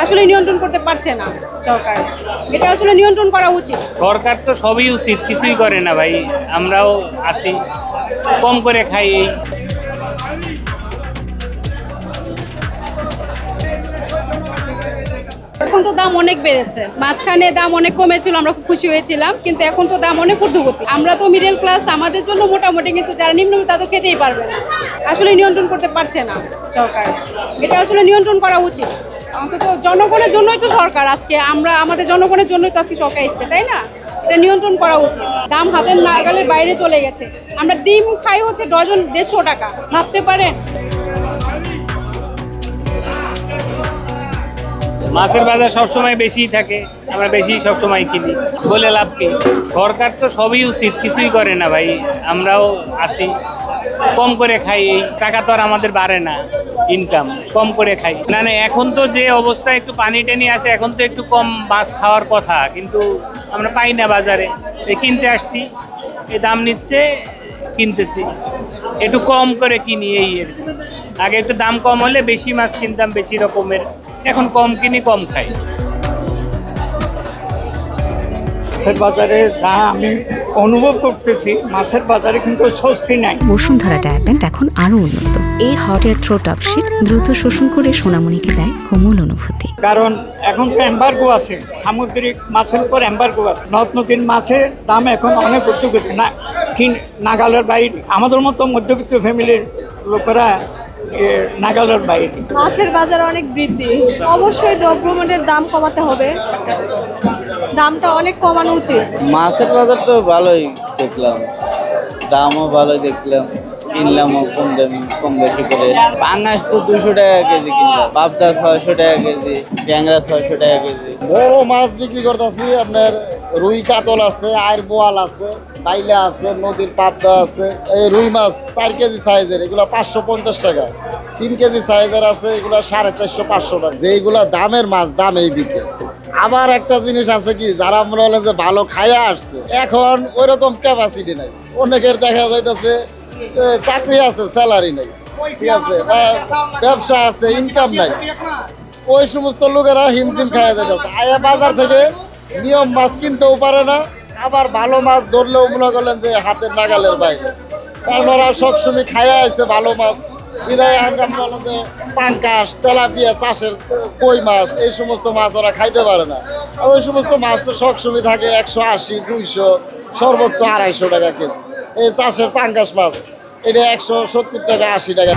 আসলে নিয়ন্ত্রণ করতে পারছে না সরকার। এটা আসলে নিয়ন্ত্রণ করা উচিত। সরকার তো সবই উচিত, কিছুই করে না ভাই। আমরাও আছি, কম করে খাই এই। এখন তো দাম অনেক বেড়েছে, মাঝখানে দাম অনেক কমেছিল, আমরা খুব খুশি হয়েছিলাম, কিন্তু এখন তো দাম অনেক ঊর্ধ্বগতি। আমরা তো মিডল ক্লাস, আমাদের জন্য মোটামুটি, কিন্তু যারা নিম্ন তারা তো খেতেই পারবে না। আসলে নিয়ন্ত্রণ করতে পারছে না সরকার। এটা আসলে নিয়ন্ত্রণ করা উচিত। অন্তত জনগণের জন্যই তো সরকার, আজকে আমরা আমাদের জনগণের জন্যই তো আজকে সরকার এসছে, তাই না? এটা নিয়ন্ত্রণ করা উচিত। দাম হাতের নাগালের বাইরে চলে গেছে। আমরা ডিম খাই হচ্ছে ডজন 150 টাকা, ভাবতে পারেন? মাছের বাজার সবসময় বেশি থাকে, আমরা বেশি সবসময় কিনি, বলে লাভ কি? সরকার তো সবই উচিত, কিছুই করে না ভাই। আমরাও আছি, কম করে খাই এই। টাকা তো আর আমাদের বাড়ে না, ইনকাম কম করে খাই। না না, এখন তো যে অবস্থা, একটু পানি টানি আছে, এখন তো একটু কম মাছ খাওয়ার কথা, কিন্তু আমরা পাই না বাজারে। কিনতে আসছি, এই দাম নিচ্ছে, কিনতেছি, একটু কম করে কিনি এই আর কি। আগে একটু দাম কম হলে বেশি মাছ কিনতাম, বেশি রকমের। এখন কম কিনি, কম খাই। মাছের বাজারে যা আমি অনুভব করতেছি, মাছের বাজারে কিন্তু স্বস্তি নাই। বসুন্ধরা ডায়াপেন্ট এখন আরো উন্নত। এই hot air through top sheet দ্রুত শোষণ করে সোনামণিকে দেয় কোমল অনুভূতি। কারণ এখন তো এম্বার্গো আছে, সামুদ্রিক মাছের উপর এম্বার্গো আছে। নদ নদীর মাছের দাম এখন অনেক ঊর্ধ্বগতি, না নাগালের বাইরে। আমাদের মতো মধ্যবিত্ত ফ্যামিলির লোকেরা নাগালের বাইরে। মাছের বাজার অনেক বৃদ্ধি, অবশ্যই দ্রব্যমূল্যের দাম কমাতে হবে, দামটা অনেক কমানো উচিত। মাছের বাজার তো ভালোই দেখলাম, দামও ভালোই দেখলাম, কিনলামও কম দামি, কম বেশি করে। পাঙ্গাস তো 200 টাকা কেজি কিনলাম, পাবদা 600 টাকা কেজি, ট্যাংরা 600 টাকা কেজি। বড় মাছ বিক্রি করতেছি, আপনার রুই কাতল আছে, আয়ের বোয়াল আছে, বাইলা আছে, নদীর পাবদা আছে। এই রুই মাছ 4 কেজি সাইজের, এগুলো 550 টাকা। 3 কেজি সাইজের আছে, এগুলো 450-500 টাকা। যেগুলা দামের মাছ দাম এই বিকে। আবার একটা জিনিস আছে কি, যারা মনে হলেন যে ভালো খাইয়া আসছে, এখন ওইরকম ক্যাপাসিটি নাই। অনেকের দেখা যাইতেছে চাকরি আছে, স্যালারি নাই, ঠিক আছে, ব্যবসা আছে, ইনকাম নাই। ওই সমস্ত লোকেরা হিমজিম খাইয়া যাইতেছে। আয়া বাজার থেকে নিয়ম মাছ কিনতেও পারে না, আবার ভালো মাছ ধরলেও মনে করলেন যে হাতের নাগালের বাইরে। কারণ ওরা সবসময় খাইয়া আসছে ভালো মাছ। পাঙ্কাশ, তেলাপিয়া, চাষের কই মাছ, এই সমস্ত মাছ ওরা খাইতে পারে না। আর ওই সমস্ত মাছ তো সবসময় থাকে 180, 200, সর্বোচ্চ 250 টাকা কেজি। এই চাষের পাঙ্কাশ মাছ, এটা 170 টাকা, 80 টাকা।